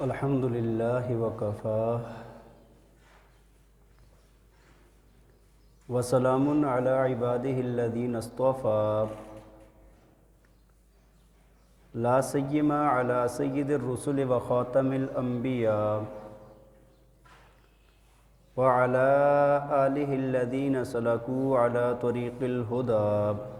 الحمد للہ وکفا وسلام علی عبادہ الذین اصطفى لا سیما علی سید الرسل وخاتم الانبیاء وعلى آلہ الذین سلکوا علی طریق الہدی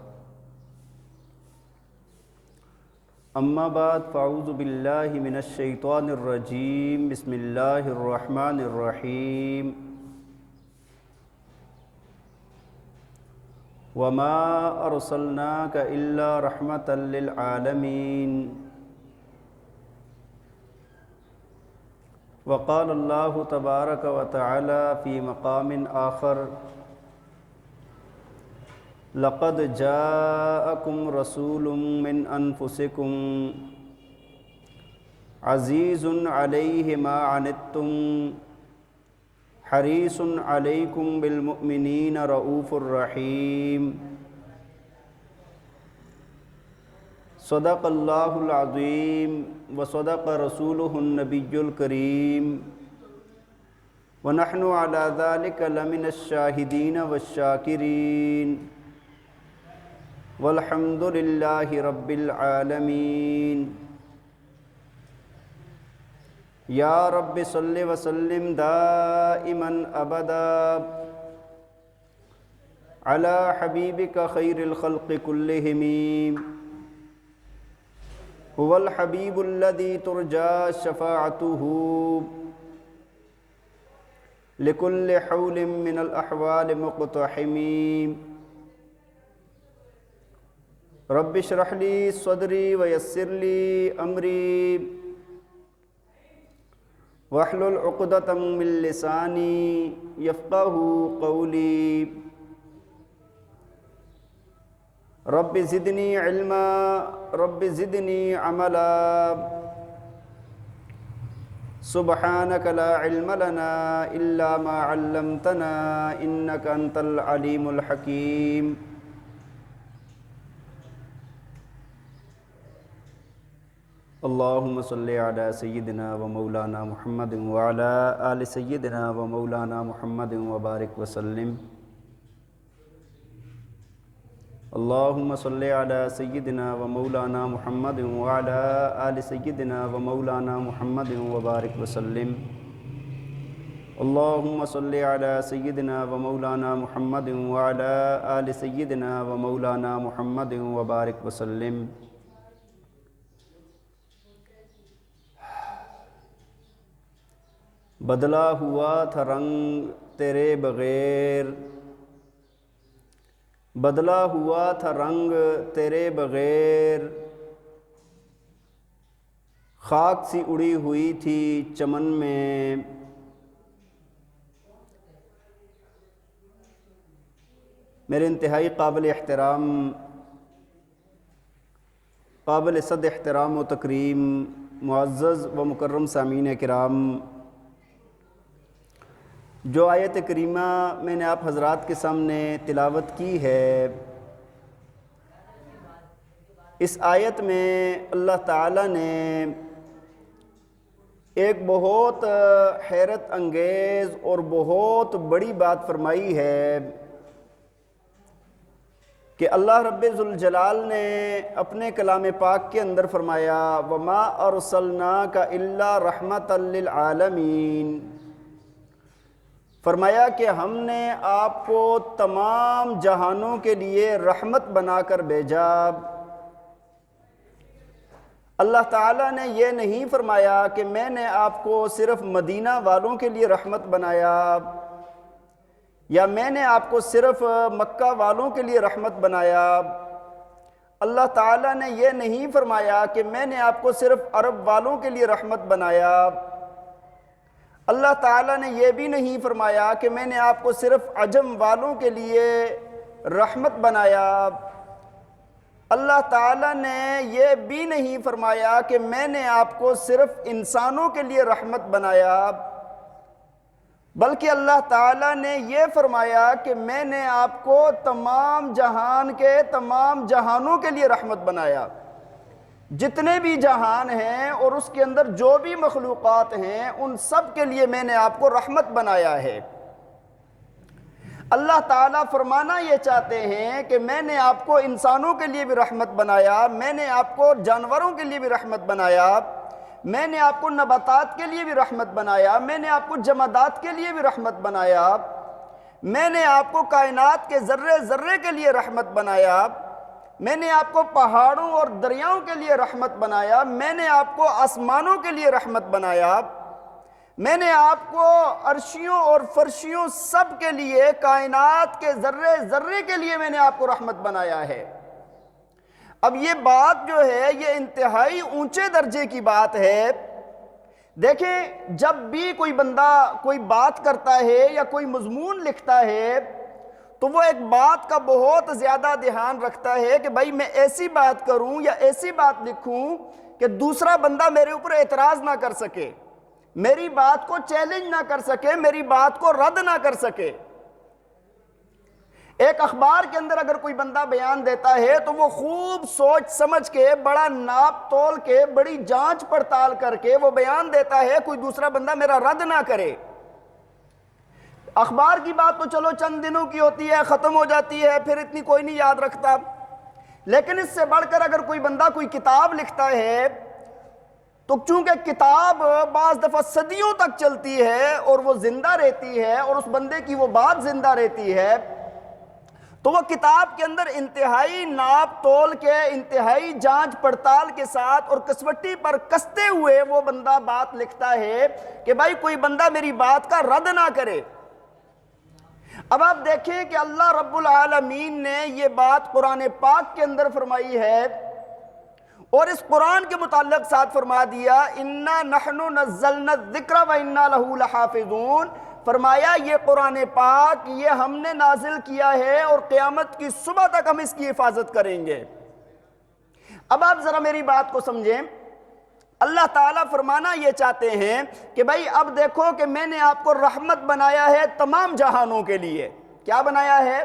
اما بعد فاعوذ باللہ من الشیطان الرجیم بسم اللہ الرحمن الرحیم وما ارسلناک الا رحمتا للعالمین وقال اللہ تبارک وتعالی فی مقام آخر لقد جاءکم رسول من انفسکم عزیز علیہ ما عنتم حریص علیکم بالمؤمنین رؤوف الرحیم صدق اللہ العظیم وصدق رسولہ النبی الکریم ونحن علی ذلک لمن الشاہدین والشاکرین والحمد للہ رب العالمین یا رب صل وسلم دائما ابدا علی حبیبک خیر الخلق کلہم هو الحبیب الذی ترجى شفاعته لكل حول من الاحوال مقتحم رب اشرح لی صدری ویسر لی امری واحلل عقدۃ من لسانی یفقہوا قولی رب زدنی علما رب زدنی عملا سبحانک لا علم لنا الا ما علمتنا انک انت العلیم الحکیم اللہم صلی علی سیدنا و مولانا محمد وعلی آل سیدنا و مولانا محمد وبارک وسلم اللہم صلی علی سیدنا و مولانا محمد وعلی آل سیدنا و مولانا محمد وبارک وسلم اللہم صلی علی سیدنا و مولانا محمد وعلی آل سیدنا و مولانا محمد وبارک وسلم بدلا ہوا تھا رنگ تیرے بغیر بدلا ہوا تھا رنگ تیرے بغیر خاک سی اڑی ہوئی تھی چمن میں میرے انتہائی قابل احترام قابل صد احترام و تکریم معزز و مکرم سامعین کرام، جو آیت کریمہ میں نے آپ حضرات کے سامنے تلاوت کی ہے، اس آیت میں اللہ تعالیٰ نے ایک بہت حیرت انگیز اور بہت بڑی بات فرمائی ہے کہ اللہ رب ذوالجلال نے اپنے کلام پاک کے اندر فرمایا وَمَا أَرْسَلْنَاكَ إِلَّا رَحْمَةً لِلْعَالَمِينَ، فرمایا کہ ہم نے آپ کو تمام جہانوں کے لیے رحمت بنا کر بھیجا۔ اللہ تعالیٰ نے یہ نہیں فرمایا کہ میں نے آپ کو صرف مدینہ والوں کے لیے رحمت بنایا، یا میں نے آپ کو صرف مکہ والوں کے لیے رحمت بنایا۔ اللہ تعالیٰ نے یہ نہیں فرمایا کہ میں نے آپ کو صرف عرب والوں کے لیے رحمت بنایا۔ اللہ تعالیٰ نے یہ بھی نہیں فرمایا کہ میں نے آپ کو صرف عجم والوں کے لیے رحمت بنایا۔ اللہ تعالیٰ نے یہ بھی نہیں فرمایا کہ میں نے آپ کو صرف انسانوں کے لیے رحمت بنایا، بلکہ اللہ تعالیٰ نے یہ فرمایا کہ میں نے آپ کو تمام جہان کے تمام جہانوں کے لیے رحمت بنایا۔ جتنے بھی جہان ہیں اور اس کے اندر جو بھی مخلوقات ہیں ان سب کے لیے میں نے آپ کو رحمت بنایا ہے۔ اللہ تعالیٰ فرمانا یہ چاہتے ہیں کہ میں نے آپ کو انسانوں کے لیے بھی رحمت بنایا، میں نے آپ کو جانوروں کے لیے بھی رحمت بنایا، میں نے آپ کو نباتات کے لیے بھی رحمت بنایا، میں نے آپ کو جمادات کے لیے بھی رحمت بنایا، میں نے آپ کو کائنات کے ذرے ذرے کے لیے رحمت بنایا، میں نے آپ کو پہاڑوں اور دریاؤں کے لیے رحمت بنایا، میں نے آپ کو آسمانوں کے لیے رحمت بنایا، میں نے آپ کو عرشیوں اور فرشیوں سب کے لیے، کائنات کے ذرے ذرے کے لیے میں نے آپ کو رحمت بنایا ہے۔ اب یہ بات جو ہے یہ انتہائی اونچے درجے کی بات ہے۔ دیکھیں، جب بھی کوئی بندہ کوئی بات کرتا ہے یا کوئی مضمون لکھتا ہے تو وہ ایک بات کا بہت زیادہ دھیان رکھتا ہے کہ بھائی میں ایسی بات کروں یا ایسی بات لکھوں کہ دوسرا بندہ میرے اوپر اعتراض نہ کر سکے، میری بات کو چیلنج نہ کر سکے، میری بات کو رد نہ کر سکے۔ ایک اخبار کے اندر اگر کوئی بندہ بیان دیتا ہے تو وہ خوب سوچ سمجھ کے، بڑا ناپ تول کے، بڑی جانچ پڑتال کر کے وہ بیان دیتا ہے، کوئی دوسرا بندہ میرا رد نہ کرے۔ اخبار کی بات تو چلو چند دنوں کی ہوتی ہے، ختم ہو جاتی ہے، پھر اتنی کوئی نہیں یاد رکھتا، لیکن اس سے بڑھ کر اگر کوئی بندہ کوئی کتاب لکھتا ہے تو چونکہ کتاب بعض دفعہ صدیوں تک چلتی ہے اور وہ زندہ رہتی ہے اور اس بندے کی وہ بات زندہ رہتی ہے، تو وہ کتاب کے اندر انتہائی ناپ تول کے، انتہائی جانچ پڑتال کے ساتھ اور کسوٹی پر کستے ہوئے وہ بندہ بات لکھتا ہے کہ بھائی کوئی بندہ میری بات کا رد نہ کرے۔ اب آپ دیکھیں کہ اللہ رب العالمین نے یہ بات قرآن پاک کے اندر فرمائی ہے اور اس قرآن کے متعلق ساتھ فرما دیا، اِنَّا نَحْنُ نَزَّلْنَا الذِّكْرَ وَإِنَّا لَهُ لَحَافِظُونَ۔ فرمایا یہ قرآن پاک یہ ہم نے نازل کیا ہے اور قیامت کی صبح تک ہم اس کی حفاظت کریں گے۔ اب آپ ذرا میری بات کو سمجھیں، اللہ تعالیٰ فرمانا یہ چاہتے ہیں کہ بھائی اب دیکھو کہ میں نے آپ کو رحمت بنایا ہے تمام جہانوں کے لیے۔ کیا بنایا ہے؟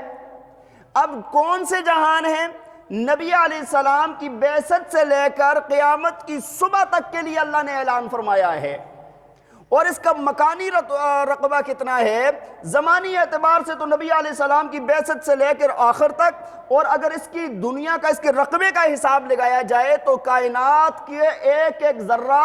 اب کون سے جہان ہیں؟ نبی علیہ السلام کی بعثت سے لے کر قیامت کی صبح تک کے لیے اللہ نے اعلان فرمایا ہے، اور اس کا مکانی رقبہ کتنا ہے؟ زمانی اعتبار سے تو نبی علیہ السلام کی بعثت سے لے کر آخر تک، اور اگر اس کی دنیا کا، اس کے رقبے کا حساب لگایا جائے تو کائنات کے ایک ایک ذرہ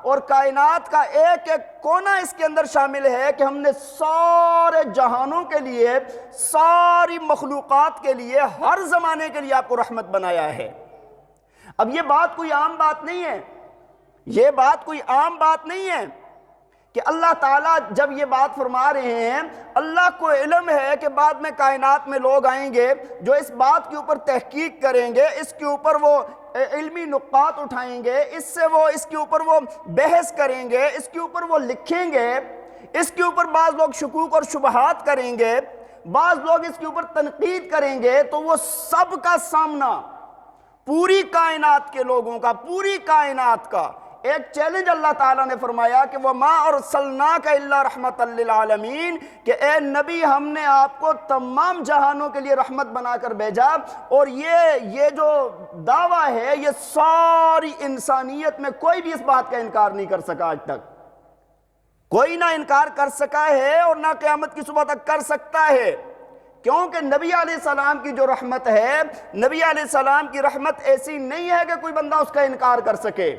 اور کائنات کا ایک ایک کونا اس کے اندر شامل ہے کہ ہم نے سارے جہانوں کے لیے، ساری مخلوقات کے لیے، ہر زمانے کے لیے آپ کو رحمت بنایا ہے۔ اب یہ بات کوئی عام بات نہیں ہے، یہ بات کوئی عام بات نہیں ہے کہ اللہ تعالیٰ جب یہ بات فرما رہے ہیں، اللہ کو علم ہے کہ بعد میں کائنات میں لوگ آئیں گے جو اس بات کے اوپر تحقیق کریں گے، اس کے اوپر وہ علمی نقاط اٹھائیں گے، اس کے اوپر وہ بحث کریں گے، اس کے اوپر وہ لکھیں گے، اس کے اوپر بعض لوگ شکوک اور شبہات کریں گے، بعض لوگ اس کے اوپر تنقید کریں گے، تو وہ سب کا سامنا پوری کائنات کے لوگوں کا، پوری کائنات کا ایک چیلنج اللہ تعالیٰ نے فرمایا کہ وَمَا أَرْسَلْنَاکَ إِلَّا رَحْمَةً لِّلْعَالَمِينَ، کہ اے نبی ہم نے آپ کو تمام جہانوں کے لیے رحمت بنا کر بھیجا۔ اور یہ جو دعویٰ ہے یہ ساری انسانیت میں کوئی بھی اس بات کا انکار نہیں کر سکا، آج تک کوئی نہ انکار کر سکا ہے اور نہ قیامت کی صبح تک کر سکتا ہے، کیونکہ نبی علیہ السلام کی جو رحمت ہے، نبی علیہ السلام کی رحمت ایسی نہیں ہے کہ کوئی بندہ اس کا انکار کر سکے۔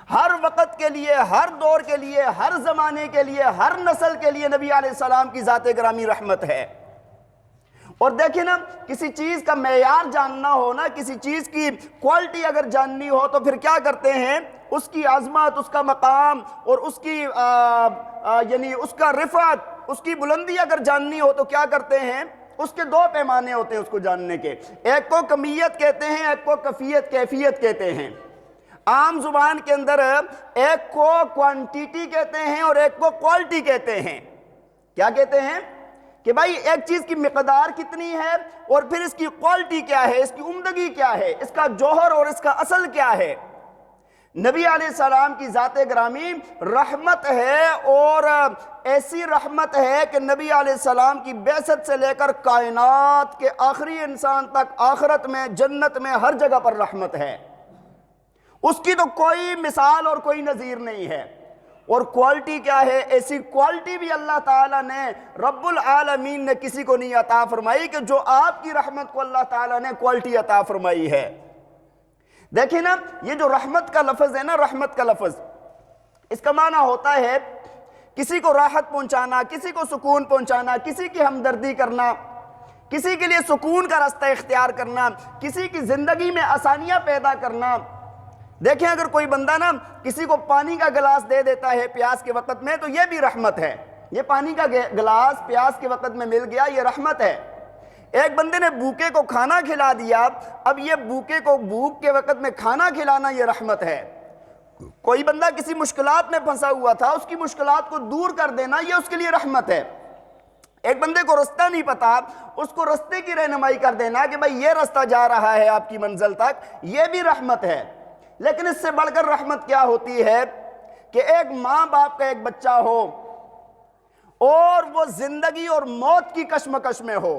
ہر وقت کے لیے، ہر دور کے لیے، ہر زمانے کے لیے، ہر نسل کے لیے نبی علیہ السلام کی ذات گرامی رحمت ہے۔ اور دیکھیں نا، کسی چیز کا معیار جاننا ہو نا، کسی چیز کی کوالٹی اگر جاننی ہو تو پھر کیا کرتے ہیں؟ اس کی عظمت، اس کا مقام اور اس کی یعنی اس کا رفعت، اس کی بلندی اگر جاننی ہو تو کیا کرتے ہیں؟ اس کے دو پیمانے ہوتے ہیں اس کو جاننے کے، ایک کو کمیت کہتے ہیں، ایک کو کیفیت کہتے ہیں۔ عام زبان کے اندر ایک کو کوانٹیٹی کہتے ہیں اور ایک کو کوالٹی کہتے ہیں۔ کیا کہتے ہیں؟ کہ بھائی ایک چیز کی مقدار کتنی ہے اور پھر اس کی کوالٹی کیا ہے، اس کی عمدگی کیا ہے، اس کا جوہر اور اس کا اصل کیا ہے۔ نبی علیہ السلام کی ذات گرامی رحمت ہے، اور ایسی رحمت ہے کہ نبی علیہ السلام کی بعثت سے لے کر کائنات کے آخری انسان تک، آخرت میں، جنت میں، ہر جگہ پر رحمت ہے۔ اس کی تو کوئی مثال اور کوئی نظیر نہیں ہے۔ اور کوالٹی کیا ہے؟ ایسی کوالٹی بھی اللہ تعالیٰ نے، رب العالمین نے کسی کو نہیں عطا فرمائی کہ جو آپ کی رحمت کو اللہ تعالیٰ نے کوالٹی عطا فرمائی ہے۔ دیکھیں نا، یہ جو رحمت کا لفظ ہے نا، رحمت کا لفظ، اس کا معنی ہوتا ہے کسی کو راحت پہنچانا، کسی کو سکون پہنچانا، کسی کی ہمدردی کرنا، کسی کے لیے سکون کا راستہ اختیار کرنا، کسی کی زندگی میں آسانیاں پیدا کرنا۔ دیکھیں اگر کوئی بندہ نا کسی کو پانی کا گلاس دے دیتا ہے پیاس کے وقت میں، تو یہ بھی رحمت ہے۔ یہ پانی کا گلاس پیاس کے وقت میں مل گیا، یہ رحمت ہے۔ ایک بندے نے بھوکے کو کھانا کھلا دیا، اب یہ بھوکے کو بھوک کے وقت میں کھانا کھلانا، یہ رحمت ہے۔ کوئی بندہ کسی مشکلات میں پھنسا ہوا تھا، اس کی مشکلات کو دور کر دینا، یہ اس کے لیے رحمت ہے۔ ایک بندے کو رستہ نہیں پتا، اس کو رستے کی رہنمائی کر دینا کہ بھائی یہ رستہ جا رہا ہے آپ کی منزل تک، یہ بھی رحمت ہے۔ لیکن اس سے بڑھ کر رحمت کیا ہوتی ہے کہ ایک ماں باپ کا ایک بچہ ہو اور وہ زندگی اور موت کی کشمکش میں ہو،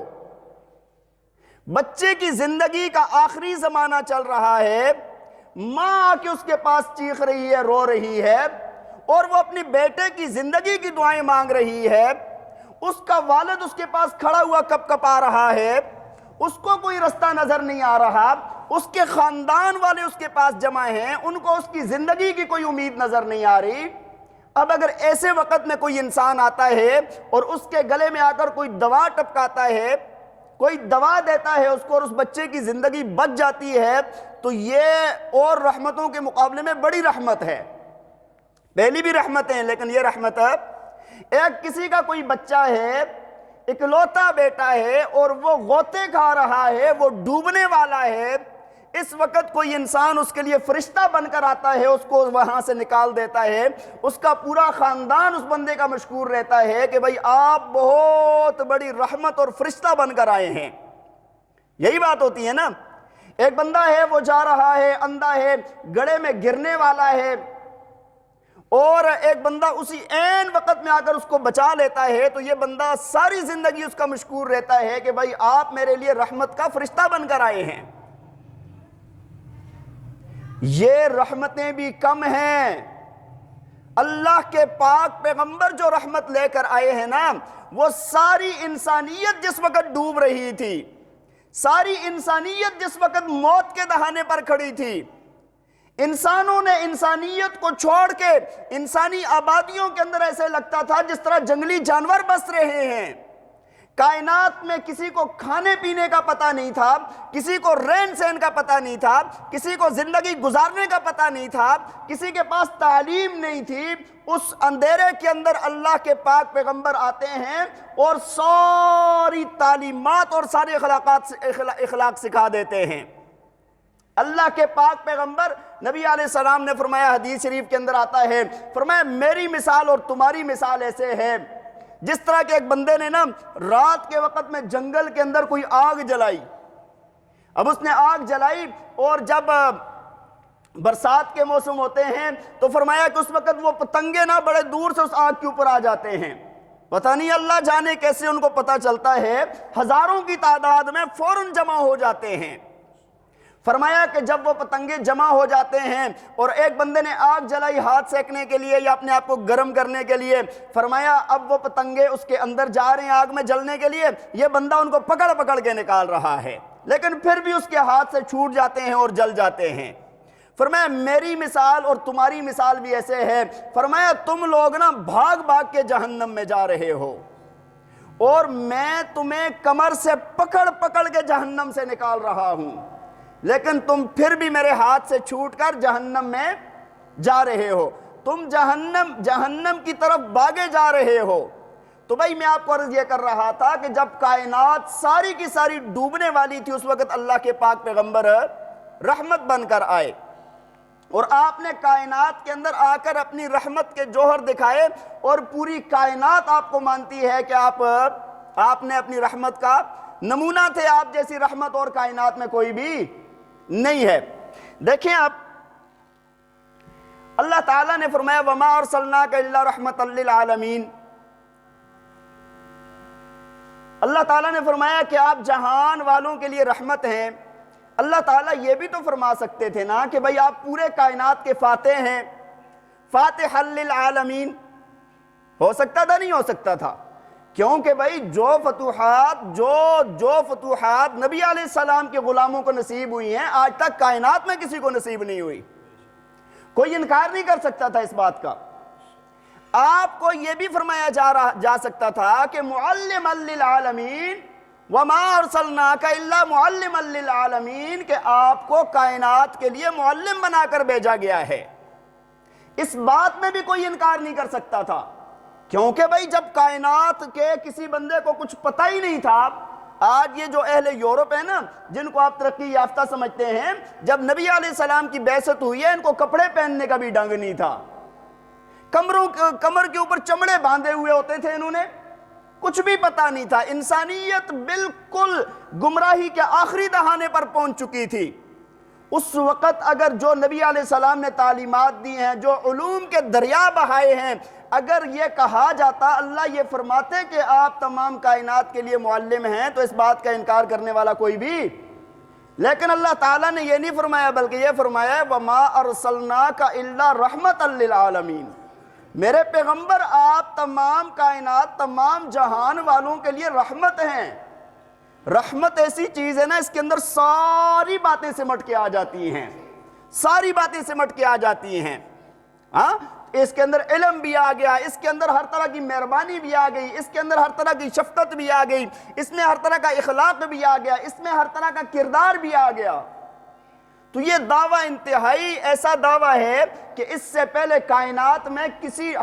بچے کی زندگی کا آخری زمانہ چل رہا ہے، ماں آ کے اس کے پاس چیخ رہی ہے، رو رہی ہے، اور وہ اپنی بیٹے کی زندگی کی دعائیں مانگ رہی ہے، اس کا والد اس کے پاس کھڑا ہوا کپ کپ آ رہا ہے، اس کو کوئی رستہ نظر نہیں آ رہا، اس کے خاندان والے اس کے پاس جمع ہیں، ان کو اس کی زندگی کی کوئی امید نظر نہیں آ رہی۔ اب اگر ایسے وقت میں کوئی انسان آتا ہے اور اس کے گلے میں آ کر کوئی دوا ٹپکاتا ہے، کوئی دوا دیتا ہے اس کو، اور اس بچے کی زندگی بچ جاتی ہے، تو یہ اور رحمتوں کے مقابلے میں بڑی رحمت ہے۔ پہلی بھی رحمت ہے، لیکن یہ رحمت ہے، ایک کسی کا کوئی بچہ ہے، اکلوتا بیٹا ہے، اور وہ غوطے کھا رہا ہے، وہ ڈوبنے والا ہے، اس وقت کوئی انسان اس کے لیے فرشتہ بن کر آتا ہے، اس کو وہاں سے نکال دیتا ہے، اس کا پورا خاندان اس بندے کا مشکور رہتا ہے کہ بھائی آپ بہت بڑی رحمت اور فرشتہ بن کر آئے ہیں۔ یہی بات ہوتی ہے نا۔ ایک بندہ ہے، وہ جا رہا ہے، اندھا ہے، گڑھے میں گرنے والا ہے، اور ایک بندہ اسی عین وقت میں آ کر اس کو بچا لیتا ہے، تو یہ بندہ ساری زندگی اس کا مشکور رہتا ہے کہ بھائی آپ میرے لیے رحمت کا فرشتہ بن کر آئے ہیں۔ یہ رحمتیں بھی کم ہیں۔ اللہ کے پاک پیغمبر جو رحمت لے کر آئے ہیں نا، وہ ساری انسانیت جس وقت ڈوب رہی تھی، ساری انسانیت جس وقت موت کے دہانے پر کھڑی تھی، انسانوں نے انسانیت کو چھوڑ کے انسانی آبادیوں کے اندر ایسے لگتا تھا جس طرح جنگلی جانور بس رہے ہیں۔ کائنات میں کسی کو کھانے پینے کا پتہ نہیں تھا، کسی کو رہن سہن کا پتہ نہیں تھا، کسی کو زندگی گزارنے کا پتہ نہیں تھا، کسی کے پاس تعلیم نہیں تھی۔ اس اندھیرے کے اندر اللہ کے پاک پیغمبر آتے ہیں اور ساری تعلیمات اور سارے اخلاق سکھا دیتے ہیں۔ اللہ کے پاک پیغمبر نبی علیہ السلام نے فرمایا، حدیث شریف کے اندر آتا ہے، فرمایا میری مثال اور تمہاری مثال ایسے ہے جس طرح کہ ایک بندے نے نا رات کے وقت میں جنگل کے اندر کوئی آگ جلائی۔ اب اس نے آگ جلائی، اور جب برسات کے موسم ہوتے ہیں تو فرمایا کہ اس وقت وہ پتنگے نا بڑے دور سے اس آگ کے اوپر آ جاتے ہیں، پتہ نہیں اللہ جانے کیسے ان کو پتہ چلتا ہے، ہزاروں کی تعداد میں فوراً جمع ہو جاتے ہیں۔ فرمایا کہ جب وہ پتنگے جمع ہو جاتے ہیں اور ایک بندے نے آگ جلائی ہاتھ سینکنے کے لیے یا اپنے آپ کو گرم کرنے کے لیے، فرمایا اب وہ پتنگے اس کے اندر جا رہے ہیں آگ میں جلنے کے لیے، یہ بندہ ان کو پکڑ پکڑ کے نکال رہا ہے، لیکن پھر بھی اس کے ہاتھ سے چھوٹ جاتے ہیں اور جل جاتے ہیں۔ فرمایا میری مثال اور تمہاری مثال بھی ایسے ہے، فرمایا تم لوگ نا بھاگ بھاگ کے جہنم میں جا رہے ہو، اور میں تمہیں کمر سے پکڑ پکڑ کے جہنم سے نکال رہا ہوں، لیکن تم پھر بھی میرے ہاتھ سے چھوٹ کر جہنم میں جا رہے ہو، تم جہنم کی طرف بھاگے جا رہے ہو۔ تو بھائی میں آپ کو عرض یہ کر رہا تھا کہ جب کائنات ساری کی ساری ڈوبنے والی تھی، اس وقت اللہ کے پاک پیغمبر رحمت بن کر آئے، اور آپ نے کائنات کے اندر آ کر اپنی رحمت کے جوہر دکھائے، اور پوری کائنات آپ کو مانتی ہے کہ آپ نے اپنی رحمت کا نمونہ تھے، آپ جیسی رحمت اور کائنات میں کوئی بھی نہیں ہے۔ دیکھیں آپ، اللہ تعالیٰ نے فرمایا وَمَا أَرْسَلْنَاكَ إِلَّا رَحْمَةً لِّلْعَالَمِينَ، اللہ تعالیٰ نے فرمایا کہ آپ جہان والوں کے لیے رحمت ہیں، اللہ تعالیٰ یہ بھی تو فرما سکتے تھے نا کہ بھئی آپ پورے کائنات کے فاتح ہیں، فاتح للعالمین، ہو سکتا تھا نہیں ہو سکتا تھا؟ کیونکہ بھئی جو فتوحات نبی علیہ السلام کے غلاموں کو نصیب ہوئی ہیں آج تک کائنات میں کسی کو نصیب نہیں ہوئی، کوئی انکار نہیں کر سکتا تھا اس بات کا۔ آپ کو یہ بھی فرمایا جا سکتا تھا کہ معلما للعالمین وما ارسلناک الا معلما للعالمین، کہ آپ کو کائنات کے لیے معلم بنا کر بھیجا گیا ہے، اس بات میں بھی کوئی انکار نہیں کر سکتا تھا۔ کیونکہ بھئی جب کائنات کے کسی بندے کو کچھ پتہ ہی نہیں تھا، آج یہ جو اہل یورپ ہیں نا جن کو آپ ترقی یافتہ سمجھتے ہیں، جب نبی علیہ السلام کی بعثت ہوئی ہے ان کو کپڑے پہننے کا بھی ڈنگ نہیں تھا، کمر کے اوپر چمڑے باندھے ہوئے ہوتے تھے، انہوں نے کچھ بھی پتہ نہیں تھا، انسانیت بالکل گمراہی کے آخری دہانے پر پہنچ چکی تھی۔ اس وقت اگر جو نبی علیہ السلام نے تعلیمات دی ہیں، جو علوم کے دریا بہائے ہیں، اگر یہ کہا جاتا، اللہ یہ فرماتے کہ آپ تمام کائنات کے لیے معلم ہیں، تو اس بات کا انکار کرنے والا کوئی بھی، لیکن اللہ تعالیٰ نے یہ نہیں فرمایا بلکہ یہ فرمایا ہے وَمَا أَرْسَلْنَاكَ إِلَّا رَحْمَةً لِّلْعَالَمِينَ، میرے پیغمبر آپ تمام کائنات، تمام جہان والوں کے لیے رحمت ہیں۔ رحمت ایسی چیز ہے نا، اس کے اندر ساری باتیں سمٹ کے آ جاتی ہیں، ساری باتیں سمٹ کے آ جاتی ہیں۔ ہاں، اس کے اندر علم بھی آ گیا، اس کے اندر ہر طرح کی مہربانی بھی آ گئی، اس کے اندر ہر طرح کی شفقت بھی آ گئی، اس میں ہر طرح کا اخلاق بھی آ گیا، اس میں ہر طرح کا کردار بھی آ گیا۔ تو یہ دعویٰ انتہائی ایسا دعویٰ ہے کہ اس سے پہلے کائنات میں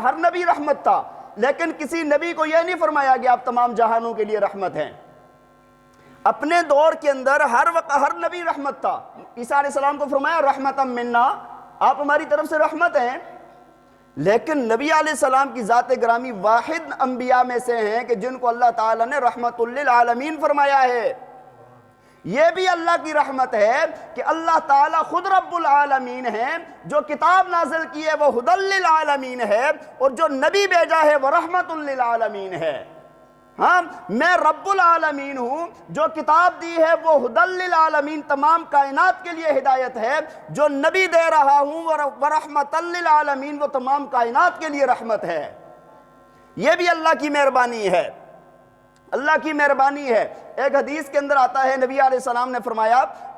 ہر نبی رحمت تھا، لیکن کسی نبی کو یہ نہیں فرمایا گیا آپ تمام جہانوں کے لیے رحمت ہیں۔ اپنے دور کے اندر ہر نبی رحمت تھا، عیسیٰ علیہ السلام کو فرمایا رحمتم منا، آپ ہماری طرف سے رحمت ہیں، لیکن نبی علیہ السلام کی ذات گرامی واحد انبیاء میں سے ہیں کہ جن کو اللہ تعالیٰ نے رحمت للعالمین فرمایا ہے۔ یہ بھی اللہ کی رحمت ہے کہ اللہ تعالیٰ خود رب العالمین ہے، جو کتاب نازل کی ہے وہ ہدی للعالمین ہے، اور جو نبی بھیجا ہے وہ رحمت للعالمین ہے۔ ہاں، میں رب العالمین ہوں، جو کتاب دی ہے وہ ہدی للعالمین، تمام کائنات کے لیے ہدایت ہے، جو نبی دے رہا ہوں وہ رحمت للعالمین، وہ تمام کائنات کے لیے رحمت ہے۔ یہ بھی اللہ کی مہربانی ہے، اللہ کی مہربانی ہے۔ ایک حدیث کے اندر آتا ہے نبی علیہ السلام نے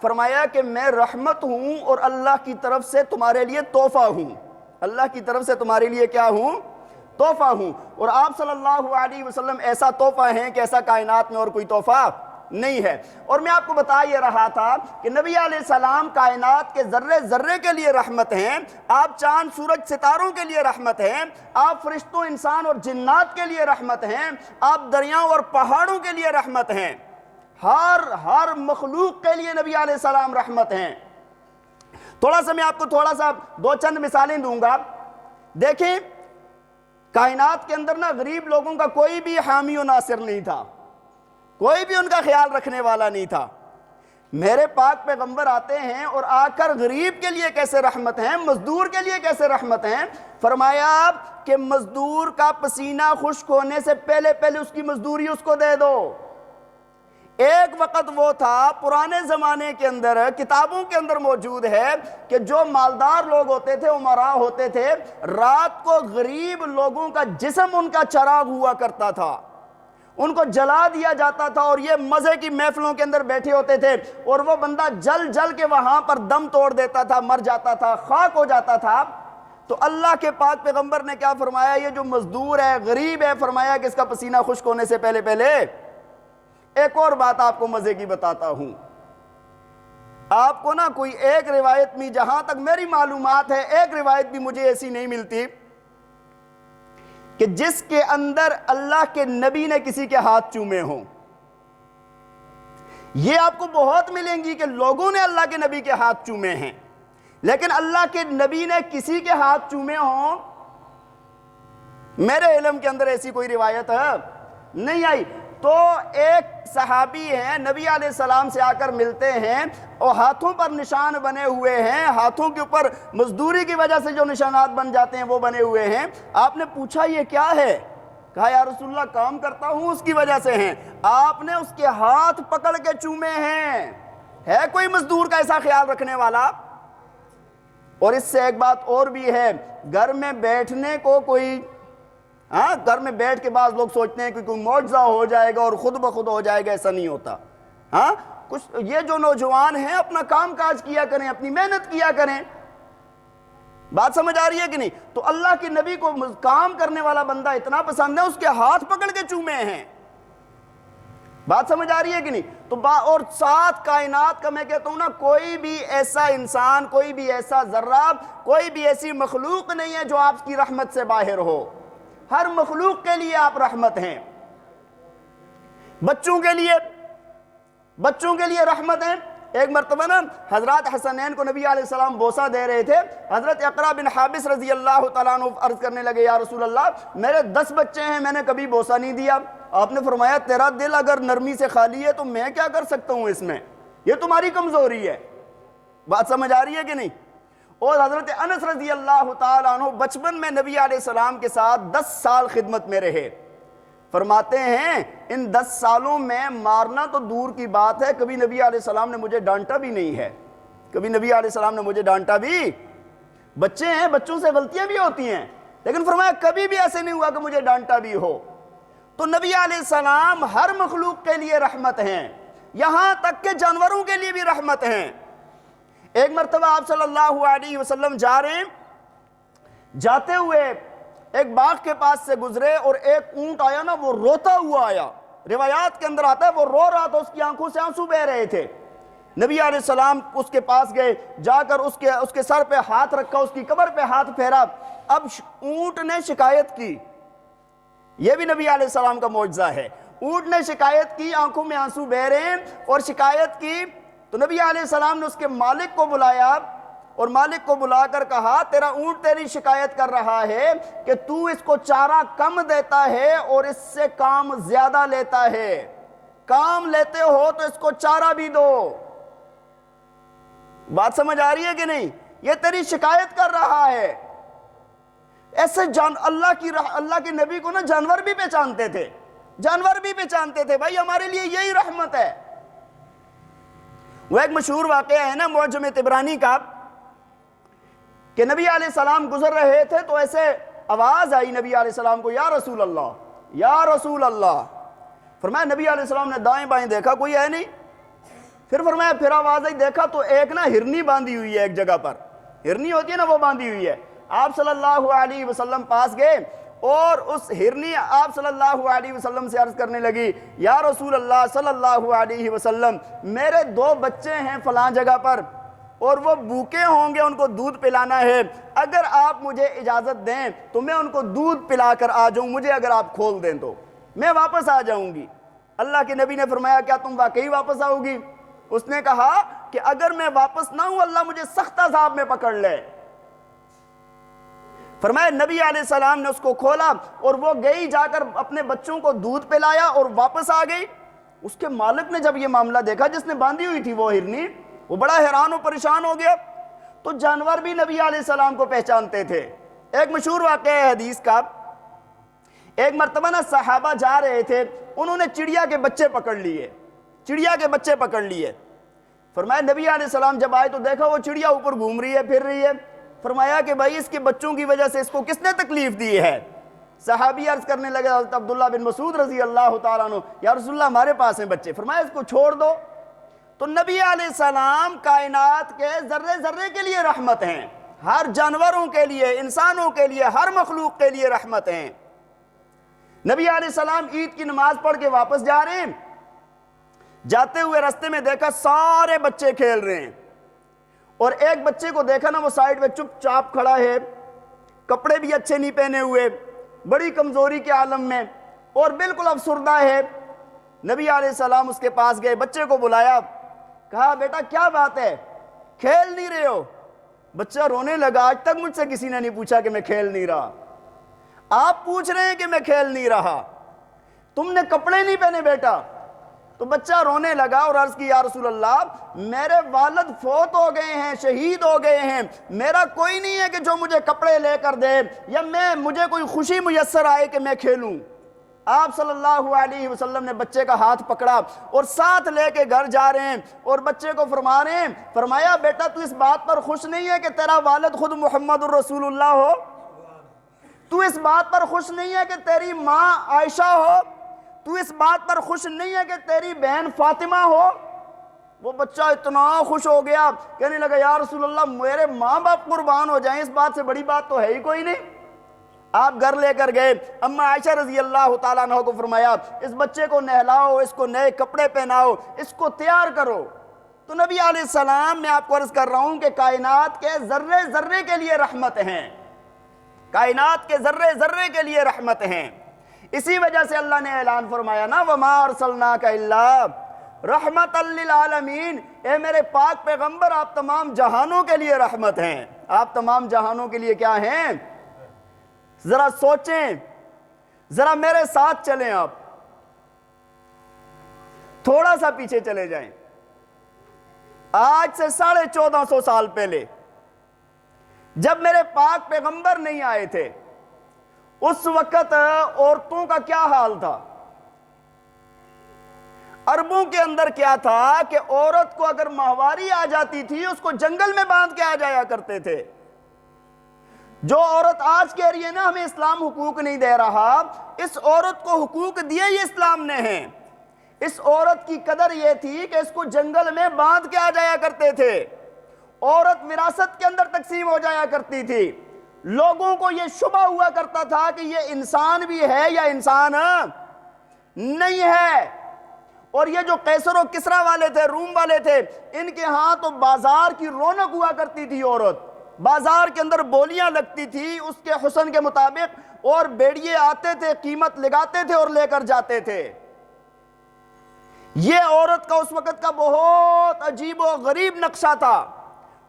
فرمایا کہ میں رحمت ہوں اور اللہ کی طرف سے تمہارے لیے تحفہ ہوں، اللہ کی طرف سے تمہارے لیے کیا ہوں؟ تحفہ ہوں۔ اور آپ صلی اللہ علیہ وسلم ایسا تحفہ ہیں کہ ایسا کائنات میں اور کوئی تحفہ نہیں ہے۔ اور میں آپ کو بتا یہ رہا تھا کہ نبی علیہ السلام کائنات کے ذرے ذرے کے لیے رحمت ہیں، آپ چاند سورج ستاروں کے لیے رحمت ہیں، آپ فرشتوں انسان اور جنات کے لیے رحمت ہیں، آپ دریاؤں اور پہاڑوں کے لیے رحمت ہیں، ہر مخلوق کے لیے نبی علیہ السلام رحمت ہیں۔ تھوڑا سا میں آپ کو دو چند مثالیں دوں گا۔ دیکھیں، کائنات کے اندر نا غریب لوگوں کا کوئی بھی حامی و ناصر نہیں تھا، کوئی بھی ان کا خیال رکھنے والا نہیں تھا۔ میرے پاک پیغمبر آتے ہیں اور آ کر غریب کے لیے کیسے رحمت ہیں، مزدور کے لیے کیسے رحمت ہیں۔ فرمایا کہ مزدور کا پسینہ خشک ہونے سے پہلے اس کی مزدوری اس کو دے دو۔ ایک وقت وہ تھا پرانے زمانے کے اندر، کتابوں کے اندر موجود ہے کہ جو مالدار لوگ ہوتے تھے، عمراء ہوتے تھے، رات کو غریب لوگوں کا جسم ان کا چراغ ہوا کرتا تھا، ان کو جلا دیا جاتا تھا، اور یہ مزے کی محفلوں کے اندر بیٹھے ہوتے تھے، اور وہ بندہ جل کے وہاں پر دم توڑ دیتا تھا، مر جاتا تھا، خاک ہو جاتا تھا۔ تو اللہ کے پاک پیغمبر نے کیا فرمایا؟ یہ جو مزدور ہے، غریب ہے، فرمایا کہ اس کا پسینہ خشک ہونے سے پہلے ایک اور بات آپ کو مزے کی بتاتا ہوں۔ آپ کو نا کوئی ایک روایت میں، جہاں تک میری معلومات ہے، ایک روایت بھی مجھے ایسی نہیں ملتی کہ جس کے اندر اللہ کے نبی نے کسی کے ہاتھ چومے ہوں۔ یہ آپ کو بہت ملیں گی کہ لوگوں نے اللہ کے نبی کے ہاتھ چومے ہیں، لیکن اللہ کے نبی نے کسی کے ہاتھ چومے ہوں، میرے علم کے اندر ایسی کوئی روایت نہیں آئی۔ تو ایک صحابی ہیں، نبی علیہ السلام سے آ کر ملتے ہیں، اور ہاتھوں پر نشان بنے ہوئے ہیں، ہاتھوں کے اوپر مزدوری کی وجہ سے جو نشانات بن جاتے ہیں وہ بنے ہوئے ہیں۔ آپ نے پوچھا یہ کیا ہے؟ کہا یا رسول اللہ کام کرتا ہوں اس کی وجہ سے ہیں۔ آپ نے اس کے ہاتھ پکڑ کے چومے ہیں، ہے کوئی مزدور کا ایسا خیال رکھنے والا؟ اور اس سے ایک بات اور بھی ہے، گھر میں بیٹھنے کو کوئی گھر میں بیٹھ کے بعض لوگ سوچتے ہیں کہ کوئی معجزہ ہو جائے گا اور خود بخود ہو جائے گا، ایسا نہیں ہوتا۔ کچھ یہ جو نوجوان ہیں اپنا کام کاج کیا کریں، اپنی محنت کیا کریں، بات سمجھ آ رہی ہے کہ نہیں؟ تو اللہ کے نبی کو کام کرنے والا بندہ اتنا پسند ہے، اس کے ہاتھ پکڑ کے چومے ہیں، بات سمجھ آ رہی ہے کہ نہیں؟ تو اور سات کائنات کا میں کہتا ہوں نا، کوئی بھی ایسا انسان، کوئی بھی ایسا ذرہ، کوئی بھی ایسی مخلوق نہیں ہے جو آپ کی رحمت سے باہر ہو، ہر مخلوق کے لیے آپ رحمت ہیں۔ بچوں کے لیے رحمت ہیں۔ ایک مرتبہ نا حضرات حسنین کو نبی علیہ السلام بوسہ دے رہے تھے، حضرت اقرا بن حابس رضی اللہ تعالیٰ عنہ عرض کرنے لگے، یا رسول اللہ میرے 10 بچے ہیں، میں نے کبھی بوسہ نہیں دیا۔ آپ نے فرمایا تیرا دل اگر نرمی سے خالی ہے تو میں کیا کر سکتا ہوں اس میں، یہ تمہاری کمزوری ہے، بات سمجھ آ رہی ہے کہ نہیں؟ اور حضرت انس رضی اللہ تعالیٰ عنہ بچپن میں نبی علیہ السلام کے ساتھ 10 سال خدمت میں رہے، فرماتے ہیں ان 10 سالوں میں مارنا تو دور کی بات ہے، کبھی نبی علیہ السلام نے مجھے ڈانٹا بھی نہیں ہے، کبھی نبی علیہ السلام نے مجھے ڈانٹا بھی، بچے ہیں، بچوں سے غلطیاں بھی ہوتی ہیں، لیکن فرمایا کبھی بھی ایسے نہیں ہوا کہ مجھے ڈانٹا بھی ہو۔ تو نبی علیہ السلام ہر مخلوق کے لیے رحمت ہیں، یہاں تک کہ جانوروں کے لیے بھی رحمت ہیں۔ ایک مرتبہ آپ صلی اللہ علیہ وسلم جا رہے ہیں، جاتے ہوئے ایک باغ کے پاس سے گزرے اور ایک اونٹ آیا نا، وہ روتا ہوا آیا، روایات کے اندر آتا ہے وہ رو رہا تھا، اس کی آنکھوں سے آنسو بہ رہے تھے۔ نبی علیہ السلام اس کے پاس گئے، جا کر اس کے سر پہ ہاتھ رکھا، اس کی کمر پہ ہاتھ پھیرا۔ اب اونٹ نے شکایت کی، یہ بھی نبی علیہ السلام کا معجزہ ہے، اونٹ نے شکایت کی، آنکھوں میں آنسو بہ رہے ہیں اور شکایت کی، تو نبی علیہ السلام نے اس کے مالک کو بلایا اور مالک کو بلا کر کہا تیرا اونٹ تیری شکایت کر رہا ہے کہ تو اس کو چارہ کم دیتا ہے اور اس سے کام زیادہ لیتا ہے، کام لیتے ہو تو اس کو چارہ بھی دو، بات سمجھ آ رہی ہے کہ نہیں؟ یہ تیری شکایت کر رہا ہے۔ ایسے اللہ کے نبی کو نا جانور بھی پہچانتے تھے، جانور بھی پہچانتے تھے، بھائی ہمارے لیے یہی رحمت ہے۔ وہ ایک مشہور واقعہ ہے نا معجم طبرانی کا، کہ نبی علیہ السلام گزر رہے تھے تو ایسے آواز آئی نبی علیہ السلام کو، یا رسول اللہ، یا رسول اللہ۔ فرمایا نبی علیہ السلام نے دائیں بائیں دیکھا، کوئی ہے نہیں، پھر فرمایا پھر آواز آئی، دیکھا تو ایک نا ہرنی باندھی ہوئی ہے، ایک جگہ پر ہرنی ہوتی ہے نا وہ باندھی ہوئی ہے۔ آپ صلی اللہ علیہ وسلم پاس گئے اور اس ہرنی آپ صلی اللہ علیہ وسلم سے عرض کرنے لگی، یا رسول اللہ صلی اللہ علیہ وسلم میرے 2 بچے ہیں فلاں جگہ پر اور وہ بھوکے ہوں گے، ان کو دودھ پلانا ہے، اگر آپ مجھے اجازت دیں تو میں ان کو دودھ پلا کر آ جاؤں، مجھے اگر آپ کھول دیں تو میں واپس آ جاؤں گی۔ اللہ کے نبی نے فرمایا کیا تم واقعی واپس آؤ گی؟ اس نے کہا کہ اگر میں واپس نہ ہوں اللہ مجھے سخت عذاب میں پکڑ لے۔ فرمایا نبی علیہ السلام نے اس کو کھولا اور وہ گئی، جا کر اپنے بچوں کو دودھ پلایا اور واپس آ گئی۔ اس کے مالک نے جب یہ معاملہ دیکھا، جس نے باندھی ہوئی تھی وہ ہرنی، وہ بڑا حیران و پریشان ہو گیا۔ تو جانور بھی نبی علیہ السلام کو پہچانتے تھے۔ ایک مشہور واقعہ ہے حدیث کا، ایک مرتبہ نا صحابہ جا رہے تھے، انہوں نے چڑیا کے بچے پکڑ لیے، چڑیا کے بچے پکڑ لیے۔ فرمایا نبی علیہ السلام جب آئے تو دیکھا وہ چڑیا اوپر گھوم رہی ہے، پھر رہی ہے۔ فرمایا کہ بھائی اس کے بچوں کی وجہ سے اس کو کس نے تکلیف دی ہے؟ صحابی عرض کرنے لگے حضرت عبداللہ بن مسعود رضی اللہ تعالیٰ عنہ، یا رسول اللہ ہمارے پاس ہیں بچے، فرمایا اس کو چھوڑ دو۔ تو نبی علیہ السلام کائنات کے ذرے ذرے کے لیے رحمت ہیں، ہر جانوروں کے لیے، انسانوں کے لیے، ہر مخلوق کے لیے رحمت ہیں۔ نبی علیہ السلام عید کی نماز پڑھ کے واپس جا رہے ہیں، جاتے ہوئے رستے میں دیکھا سارے بچے کھیل رہے ہیں اور ایک بچے کو دیکھا نا وہ سائیڈ میں چپ چاپ کھڑا ہے، کپڑے بھی اچھے نہیں پہنے ہوئے، بڑی کمزوری کے عالم میں اور بالکل افسردہ ہے۔ نبی علیہ السلام اس کے پاس گئے، بچے کو بلایا، کہا بیٹا کیا بات ہے، کھیل نہیں رہے ہو؟ بچہ رونے لگا، آج تک مجھ سے کسی نے نہیں پوچھا کہ میں کھیل نہیں رہا، آپ پوچھ رہے ہیں کہ میں کھیل نہیں رہا، تم نے کپڑے نہیں پہنے بیٹا۔ تو بچہ رونے لگا اور عرض کی یا رسول اللہ میرے والد فوت ہو گئے ہیں، شہید ہو گئے ہیں، میرا کوئی نہیں ہے کہ جو مجھے کپڑے لے کر دے یا مجھے کوئی خوشی میسر آئے کہ میں کھیلوں۔ آپ صلی اللہ علیہ وسلم نے بچے کا ہاتھ پکڑا اور ساتھ لے کے گھر جا رہے ہیں اور بچے کو فرما رہے ہیں، فرمایا بیٹا تو اس بات پر خوش نہیں ہے کہ تیرا والد خود محمد الرسول اللہ ہو؟ تو اس بات پر خوش نہیں ہے کہ تیری ماں عائشہ ہو؟ تو اس بات پر خوش نہیں ہے کہ تیری بہن فاطمہ ہو؟ وہ بچہ اتنا خوش ہو گیا، کہنے لگا یا رسول اللہ میرے ماں باپ قربان ہو جائیں، اس بات سے بڑی بات تو ہے ہی کوئی نہیں۔ آپ گھر لے کر گئے، اما عائشہ رضی اللہ تعالیٰ عنہ کو فرمایا اس بچے کو نہلاؤ، اس کو نئے کپڑے پہناؤ، اس کو تیار کرو۔ تو نبی علیہ السلام میں آپ کو عرض کر رہا ہوں کہ کائنات کے ذرے ذرے کے لیے رحمت ہیں، کائنات کے ذرے ذرے کے لیے رحمت ہیں۔ اسی وجہ سے اللہ نے اعلان فرمایا نا وَمَا أَرْسَلْنَاكَ إِلَّا رَحْمَةً لِّلْعَالَمِينَ، اے میرے پاک پیغمبر آپ تمام جہانوں کے لیے رحمت ہیں، آپ تمام جہانوں کے لیے کیا ہیں؟ ذرا سوچیں، ذرا میرے ساتھ چلیں، آپ تھوڑا سا پیچھے چلے جائیں، آج سے 1450 سال پہلے جب میرے پاک پیغمبر نہیں آئے تھے اس وقت عورتوں کا کیا حال تھا؟ عربوں کے اندر کیا تھا کہ عورت کو اگر ماہواری آ جاتی تھی اس کو جنگل میں باندھ کے آ جایا کرتے تھے۔ جو عورت آج کہہ رہی ہے نا ہمیں اسلام حقوق نہیں دے رہا، اس عورت کو حقوق دیے ہی اسلام نے ہیں۔ اس عورت کی قدر یہ تھی کہ اس کو جنگل میں باندھ کے آ جایا کرتے تھے، عورت وراثت کے اندر تقسیم ہو جایا کرتی تھی۔ لوگوں کو یہ شبہ ہوا کرتا تھا کہ یہ انسان بھی ہے یا انسان نہیں ہے۔ اور یہ جو قیصر و کسریٰ والے تھے، روم والے تھے، ان کے ہاں تو بازار کی رونق ہوا کرتی تھی، عورت بازار کے اندر بولیاں لگتی تھی اس کے حسن کے مطابق، اور بیڑیے آتے تھے قیمت لگاتے تھے اور لے کر جاتے تھے۔ یہ عورت کا اس وقت کا بہت عجیب و غریب نقشہ تھا۔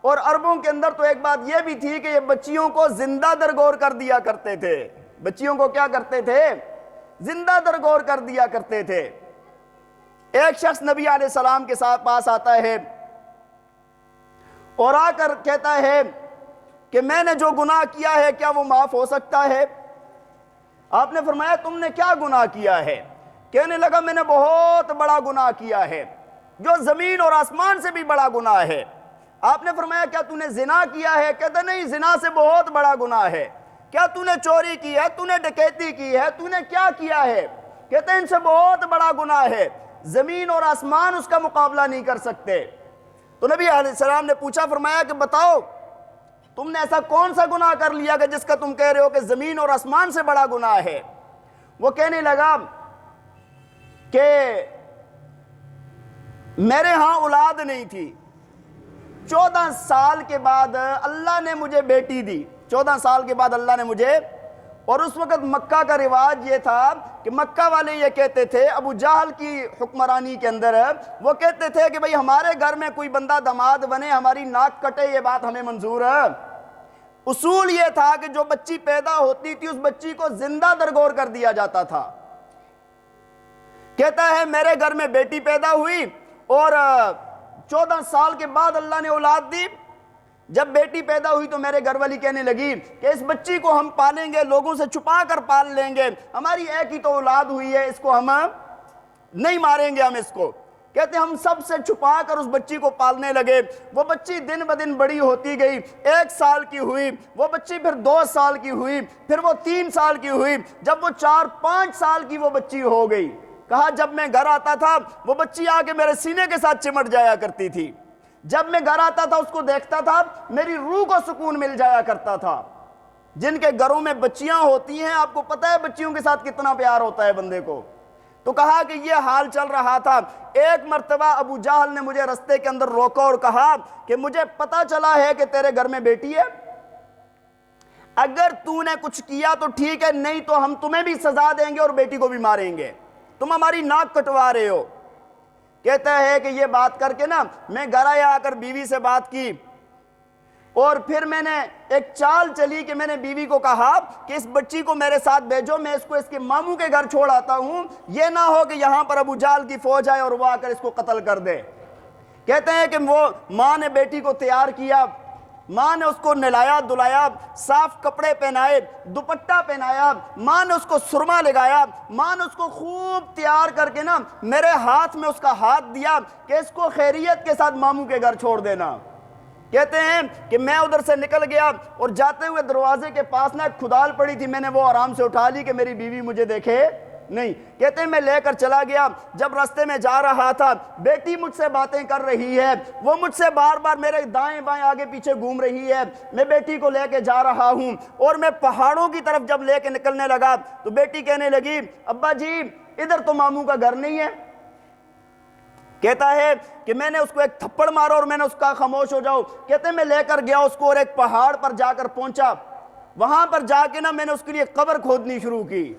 اور عربوں کے اندر تو ایک بات یہ بھی تھی کہ یہ بچیوں کو زندہ درگور کر دیا کرتے تھے، بچیوں کو کیا کرتے تھے؟ زندہ درگور کر دیا کرتے تھے۔ ایک شخص نبی علیہ السلام کے ساتھ پاس آتا ہے اور آ کر کہتا ہے کہ میں نے جو گناہ کیا ہے کیا وہ معاف ہو سکتا ہے؟ آپ نے فرمایا تم نے کیا گناہ کیا ہے؟ کہنے لگا میں نے بہت بڑا گناہ کیا ہے جو زمین اور آسمان سے بھی بڑا گناہ ہے۔ آپ نے فرمایا کیا تو نے زنا کیا ہے؟ کہتا نہیں، زنا سے بہت بڑا گناہ ہے۔ کیا تو نے چوری کی ہے؟ تو نے ڈکیتی کی ہے؟ تو نے کیا کیا ہے؟ کہتے ان سے بہت بڑا گناہ ہے، زمین اور آسمان اس کا مقابلہ نہیں کر سکتے۔ تو نبی علیہ السلام نے پوچھا، فرمایا کہ بتاؤ تم نے ایسا کون سا گناہ کر لیا کہ جس کا تم کہہ رہے ہو کہ زمین اور آسمان سے بڑا گناہ ہے؟ وہ کہنے لگا کہ میرے ہاں اولاد نہیں تھی، 14 سال کے بعد اللہ نے مجھے بیٹی دی، 14 سال کے بعد اللہ نے مجھے، اور اس وقت مکہ کا رواج یہ تھا کہ مکہ والے یہ کہتے تھے، ابو جہل کی حکمرانی کے اندر وہ کہتے تھے کہ بھئی ہمارے گھر میں کوئی بندہ داماد بنے ہماری ناک کٹے یہ بات ہمیں منظور ہے۔ اصول یہ تھا کہ جو بچی پیدا ہوتی تھی اس بچی کو زندہ درگور کر دیا جاتا تھا۔ کہتا ہے میرے گھر میں بیٹی پیدا ہوئی اور 14 سال کے بعد اللہ نے اولاد دی۔ جب بیٹی پیدا ہوئی تو میرے گھر والی کہنے لگی کہ اس بچی کو ہم پالیں گے، لوگوں سے چھپا کر پال لیں گے، ہماری ایک ہی تو اولاد ہوئی ہے، اس کو ہم نہیں ماریں گے ہم اس کو۔ کہتے ہم سب سے چھپا کر اس بچی کو پالنے لگے۔ وہ بچی دن بدن بڑی ہوتی گئی، 1 سال کی ہوئی، وہ بچی پھر 2 سال کی ہوئی، پھر وہ 3 سال کی ہوئی، جب وہ 4-5 سال کی وہ بچی ہو گئی، کہا جب میں گھر آتا تھا وہ بچی آ کے میرے سینے کے ساتھ چمٹ جایا کرتی تھی، جب میں گھر آتا تھا اس کو دیکھتا تھا میری روح کو سکون مل جایا کرتا تھا۔ جن کے گھروں میں بچیاں ہوتی ہیں آپ کو پتہ ہے بچیوں کے ساتھ کتنا پیار ہوتا ہے بندے کو۔ تو کہا کہ یہ حال چل رہا تھا۔ ایک مرتبہ ابو جہل نے مجھے رستے کے اندر روکا اور کہا کہ مجھے پتہ چلا ہے کہ تیرے گھر میں بیٹی ہے، اگر تو نے کچھ کیا تو ٹھیک ہے، نہیں تو ہم تمہیں بھی سزا دیں گے اور بیٹی کو بھی ماریں گے، تم ہماری ناک کٹوا رہے ہو۔ کہتا ہے کہ یہ بات کر کے نا میں گھر آیا کر بیوی سے بات کی، اور پھر میں نے ایک چال چلی کہ میں نے بیوی کو کہا کہ اس بچی کو میرے ساتھ بھیجو، میں اس کو اس کے ماموں کے گھر چھوڑ آتا ہوں، یہ نہ ہو کہ یہاں پر ابو جہل کی فوج آئے اور وہ آ کر اس کو قتل کر دے۔ کہتے ہیں کہ وہ ماں نے بیٹی کو تیار کیا، ماں نے اس کو نہلایا دھلایا، صاف کپڑے پہنائے، دوپٹہ پہنایا، ماں نے اس کو سرما لگایا، ماں نے اس کو خوب تیار کر کے نا میرے ہاتھ میں اس کا ہاتھ دیا کہ اس کو خیریت کے ساتھ ماموں کے گھر چھوڑ دینا۔ کہتے ہیں کہ میں ادھر سے نکل گیا اور جاتے ہوئے دروازے کے پاس نا ایک کھدال پڑی تھی، میں نے وہ آرام سے اٹھا لی کہ میری بیوی مجھے دیکھے نہیں۔ کہتے ہیں میں لے کر چلا گیا، جب راستے میں جا رہا تھا بیٹی مجھ سے باتیں کر رہی ہے، وہ مجھ سے بار بار میرے دائیں بائیں آگے پیچھے گھوم رہی ہے، میں بیٹی کو لے کے جا رہا ہوں اور میں پہاڑوں کی طرف جب لے کے نکلنے لگا تو بیٹی کہنے لگی ابا جی ادھر تو ماموں کا گھر نہیں ہے۔ کہتا ہے کہ میں نے اس کو ایک تھپڑ مارا اور میں نے اس کا خاموش ہو جاؤ۔ کہتے ہیں میں لے کر گیا اس کو اور ایک پہاڑ پر جا کر پہنچا، وہاں پر جا کے نا میں نے اس کے لیے قبر کھودنی شروع کی،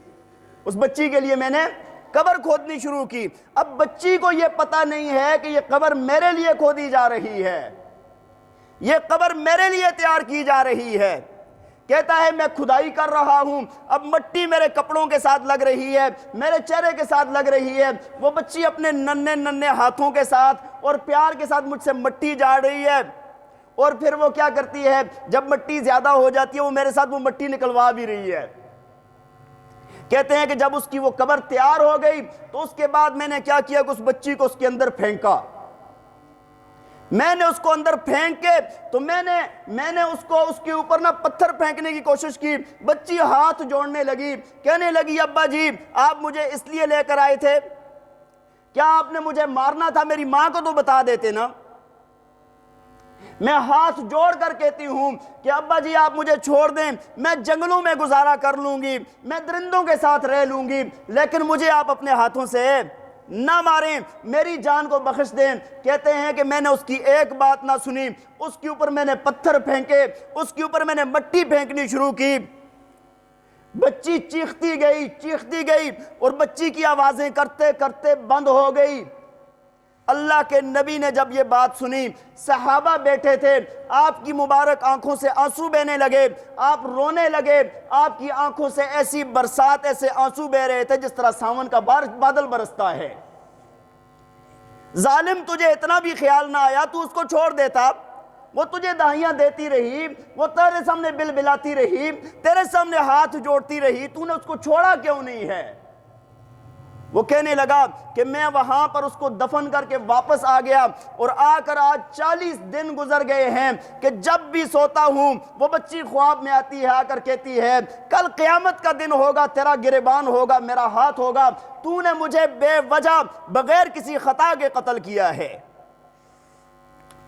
اس بچی کے لیے میں نے قبر کھودنی شروع کی۔ اب بچی کو یہ پتہ نہیں ہے کہ یہ قبر میرے لیے کھودی جا رہی ہے، یہ قبر میرے لیے تیار کی جا رہی ہے۔ کہتا ہے میں کھدائی کر رہا ہوں، اب مٹی میرے کپڑوں کے ساتھ لگ رہی ہے، میرے چہرے کے ساتھ لگ رہی ہے، وہ بچی اپنے ننھے ننھے ہاتھوں کے ساتھ اور پیار کے ساتھ مجھ سے مٹی جاڑ رہی ہے، اور پھر وہ کیا کرتی ہے جب مٹی زیادہ ہو جاتی ہے وہ میرے ساتھ وہ مٹی نکلوا بھی رہی ہے۔ کہتے ہیں کہ جب اس کی وہ قبر تیار ہو گئی تو اس کے بعد میں نے کیا کیا کہ اس بچی کو اس کے اندر پھینکا، میں نے اس کو اندر پھینک کے تو میں نے اس کو اس کے اوپر نا پتھر پھینکنے کی کوشش کی، بچی ہاتھ جوڑنے لگی، کہنے لگی ابا جی آپ مجھے اس لیے لے کر آئے تھے، کیا آپ نے مجھے مارنا تھا؟ میری ماں کو تو بتا دیتے نا۔ میں ہاتھ جوڑ کر کہتی ہوں کہ ابا جی آپ مجھے چھوڑ دیں، میں جنگلوں میں گزارا کر لوں گی، میں درندوں کے ساتھ رہ لوں گی، لیکن مجھے آپ اپنے ہاتھوں سے نہ ماریں، میری جان کو بخش دیں۔ کہتے ہیں کہ میں نے اس کی ایک بات نہ سنی، اس کے اوپر میں نے پتھر پھینکے، اس کے اوپر میں نے مٹی پھینکنی شروع کی، بچی چیختی گئی اور بچی کی آوازیں کرتے کرتے بند ہو گئی۔ اللہ کے نبی نے جب یہ بات سنی، صحابہ بیٹھے تھے، آپ کی مبارک آنکھوں سے آنسو بہنے لگے، آپ رونے لگے، آپ کی آنکھوں سے ایسی برسات ایسے آنسو بہ رہے تھے جس طرح ساون کا بادل برستا ہے۔ ظالم تجھے اتنا بھی خیال نہ آیا تو اس کو چھوڑ دیتا، وہ تجھے دہائیاں دیتی رہی، وہ تیرے سامنے بل بلاتی رہی، تیرے سامنے ہاتھ جوڑتی رہی، تو نے اس کو چھوڑا کیوں نہیں ہے؟ وہ کہنے لگا کہ میں وہاں پر اس کو دفن کر کے واپس آ گیا اور آ کر آج 40 دن گزر گئے ہیں کہ جب بھی سوتا ہوں وہ بچی خواب میں آتی ہے، آ کر کہتی ہے کل قیامت کا دن ہوگا، تیرا گریبان ہوگا، میرا ہاتھ ہوگا، تو نے مجھے بے وجہ بغیر کسی خطا کے قتل کیا ہے۔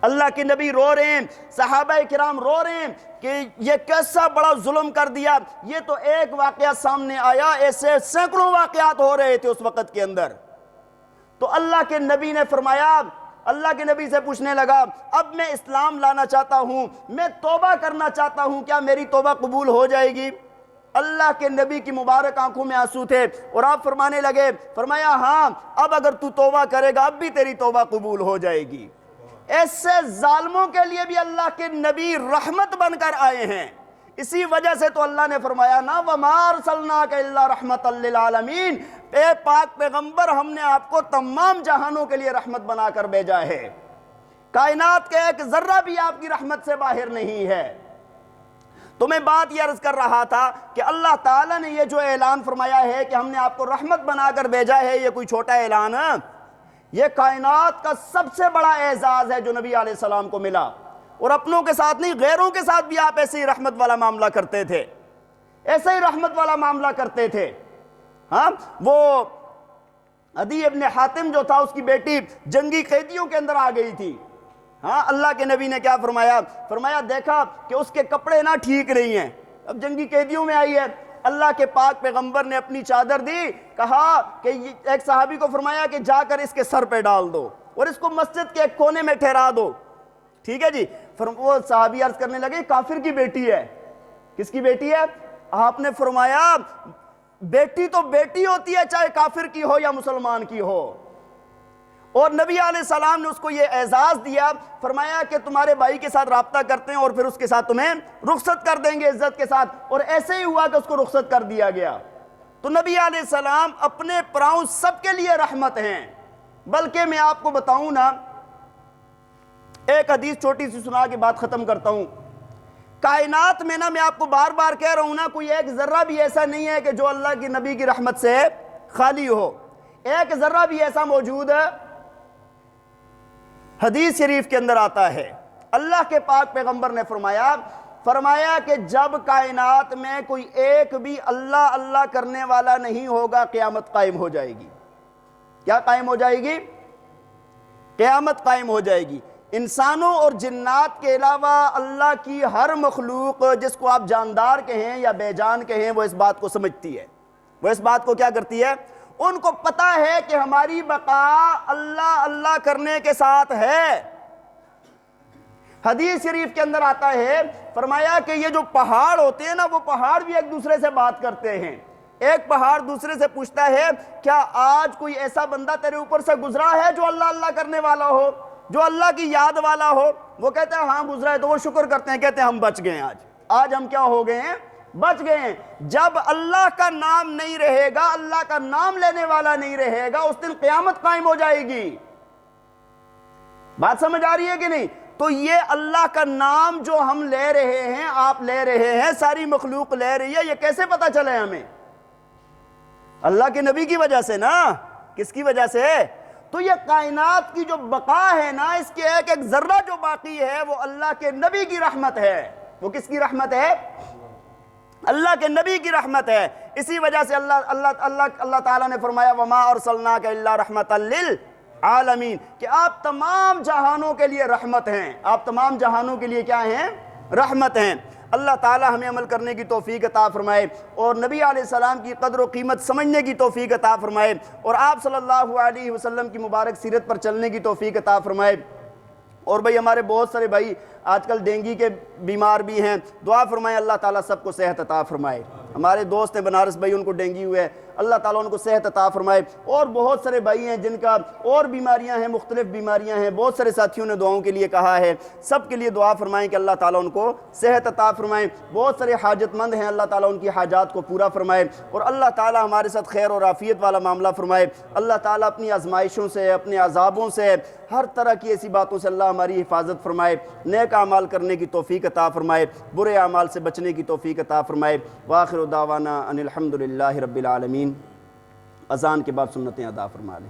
اللہ کے نبی رو رہے ہیں، صحابہ کرام رو رہے ہیں کہ یہ کیسا بڑا ظلم کر دیا۔ یہ تو ایک واقعہ سامنے آیا، ایسے سینکڑوں واقعات ہو رہے تھے اس وقت کے اندر۔ تو اللہ کے نبی نے فرمایا، اللہ کے نبی سے پوچھنے لگا اب میں اسلام لانا چاہتا ہوں، میں توبہ کرنا چاہتا ہوں، کیا میری توبہ قبول ہو جائے گی؟ اللہ کے نبی کی مبارک آنکھوں میں آنسو تھے اور آپ فرمانے لگے، فرمایا ہاں اب اگر تو توبہ کرے گا اب بھی تیری توبہ قبول ہو جائے گی۔ ایسے ظالموں کے لیے بھی اللہ کے نبی رحمت بن کر آئے ہیں، اسی وجہ سے تو اللہ نے فرمایا نا وَمَا أَرْسَلْنَاكَ إِلَّا رَحْمَةً لِّلْعَالَمِينَ، اے پاک پیغمبر ہم نے آپ کو تمام جہانوں کے لیے رحمت بنا کر بھیجا ہے، کائنات کے ایک ذرہ بھی آپ کی رحمت سے باہر نہیں ہے۔ تو میں بات یہ عرض کر رہا تھا کہ اللہ تعالیٰ نے یہ جو اعلان فرمایا ہے کہ ہم نے آپ کو رحمت بنا کر بھیجا ہے، یہ کوئی چھوٹا اعلان ہے، یہ کائنات کا سب سے بڑا اعزاز ہے جو نبی علیہ السلام کو ملا، اور اپنوں کے ساتھ نہیں غیروں کے ساتھ بھی آپ ایسے ہی رحمت والا معاملہ کرتے تھے، ایسے ہی رحمت والا معاملہ کرتے تھے۔ ہاں وہ عدی ابن حاتم جو تھا، اس کی بیٹی جنگی قیدیوں کے اندر آ گئی تھی، ہاں اللہ کے نبی نے کیا فرمایا؟ فرمایا دیکھا کہ اس کے کپڑے نہ ٹھیک نہیں ہیں، اب جنگی قیدیوں میں آئی ہے، اللہ کے پاک پیغمبر نے اپنی چادر دی، کہا کہ ایک صحابی کو فرمایا کہ جا کر اس کے سر پہ ڈال دو اور اس کو مسجد کے ایک کونے میں ٹھہرا دو، ٹھیک ہے جی۔ وہ صحابی عرض کرنے لگے کافر کی بیٹی ہے۔ کس کی بیٹی ہے؟ آپ نے فرمایا بیٹی تو بیٹی ہوتی ہے چاہے کافر کی ہو یا مسلمان کی ہو، اور نبی علیہ السلام نے اس کو یہ اعزاز دیا، فرمایا کہ تمہارے بھائی کے ساتھ رابطہ کرتے ہیں اور پھر اس کے ساتھ تمہیں رخصت کر دیں گے عزت کے ساتھ، اور ایسے ہی ہوا کہ اس کو رخصت کر دیا گیا۔ تو نبی علیہ السلام اپنے پراؤں سب کے لیے رحمت ہیں۔ بلکہ میں آپ کو بتاؤں نا، ایک حدیث چھوٹی سی سنا کے بات ختم کرتا ہوں۔ کائنات میں نا، میں آپ کو بار بار کہہ رہا ہوں نا، کوئی ایک ذرہ بھی ایسا نہیں ہے کہ جو اللہ کی نبی کی رحمت سے خالی ہو، ایک ذرہ بھی ایسا موجود ہے۔ حدیث شریف کے اندر آتا ہے، اللہ کے پاک پیغمبر نے فرمایا کہ جب کائنات میں کوئی ایک بھی اللہ اللہ کرنے والا نہیں ہوگا، قیامت قائم ہو جائے گی۔ کیا قائم ہو جائے گی؟ قیامت قائم ہو جائے گی۔ انسانوں اور جنات کے علاوہ اللہ کی ہر مخلوق، جس کو آپ جاندار کہیں یا بے جان کہیں، وہ اس بات کو سمجھتی ہے۔ وہ اس بات کو کیا کرتی ہے؟ ان کو پتہ ہے کہ ہماری بقا اللہ اللہ کرنے کے ساتھ ہے۔ حدیث شریف کے اندر آتا ہے، فرمایا کہ یہ جو پہاڑ ہوتے ہیں نا، وہ پہاڑ بھی ایک دوسرے سے بات کرتے ہیں۔ ایک پہاڑ دوسرے سے پوچھتا ہے، کیا آج کوئی ایسا بندہ تیرے اوپر سے گزرا ہے جو اللہ اللہ کرنے والا ہو، جو اللہ کی یاد والا ہو؟ وہ کہتے ہیں ہاں گزرا ہے، تو وہ شکر کرتے ہیں، کہتے ہیں ہم بچ گئے ہیں، آج ہم کیا ہو گئے ہیں؟ بچ گئے ہیں۔ جب اللہ کا نام نہیں رہے گا، اللہ کا نام لینے والا نہیں رہے گا، اس دن قیامت قائم ہو جائے گی۔ بات سمجھ آ رہی ہے کہ نہیں؟ تو یہ اللہ کا نام جو ہم لے رہے ہیں، آپ لے رہے ہیں، ساری مخلوق لے رہی ہے، یہ کیسے پتہ چلے ہمیں؟ اللہ کے نبی کی وجہ سے نا۔ کس کی وجہ سے؟ تو یہ کائنات کی جو بقا ہے نا، اس کے ایک ایک ذرہ جو باقی ہے، وہ اللہ کے نبی کی رحمت ہے۔ وہ کس کی رحمت ہے؟ اللہ کے نبی کی رحمت ہے۔ اسی وجہ سے اللہ تعالیٰ نے فرمایا وَمَا أَرْسَلْنَاكَ إِلَّا رَحْمَةً لِلْعَالَمِينَ، کہ آپ تمام جہانوں کے لیے رحمت ہیں۔ آپ تمام جہانوں کے لیے کیا ہیں؟ رحمت ہیں۔ اللہ تعالیٰ ہمیں عمل کرنے کی توفیق عطا فرمائے، اور نبی علیہ السلام کی قدر و قیمت سمجھنے کی توفیق عطا فرمائے، اور آپ صلی اللہ علیہ وسلم کی مبارک سیرت پر چلنے کی توفیق عطا فرمائے۔ اور بھئی ہمارے بہت سارے بھائی آج کل ڈینگی کے بیمار بھی ہیں، دعا فرمائیں اللہ تعالیٰ سب کو صحت عطا فرمائے۔ ہمارے دوست ہیں بنارس بھائی، ان کو ڈینگی ہوئے ہے، اللہ تعالیٰ ان کو صحت عطا فرمائے۔ اور بہت سارے بھائی ہیں جن کا اور بیماریاں ہیں، مختلف بیماریاں ہیں، بہت سارے ساتھیوں نے دعاؤں کے لیے کہا ہے، سب کے لیے دعا فرمائیں کہ اللہ تعالیٰ ان کو صحت عطا فرمائیں۔ بہت سارے حاجت مند ہیں، اللہ تعالیٰ ان کی حاجات کو پورا فرمائے، اور اللہ تعالیٰ ہمارے ساتھ خیر اور عافیت والا معاملہ فرمائے۔ اللہ تعالیٰ اپنی آزمائشوں سے، اپنے عذابوں سے، ہر طرح کی ایسی باتوں سے اللہ ہماری حفاظت فرمائے، نیک اعمال کرنے کی توفیق عطا فرمائے، برے اعمال سے بچنے کی توفیق عطا فرمائے۔ وآخر دعوانا ان الحمد للہ رب العالمین۔ اذان کے بعد سنتیں ادا فرما لیں۔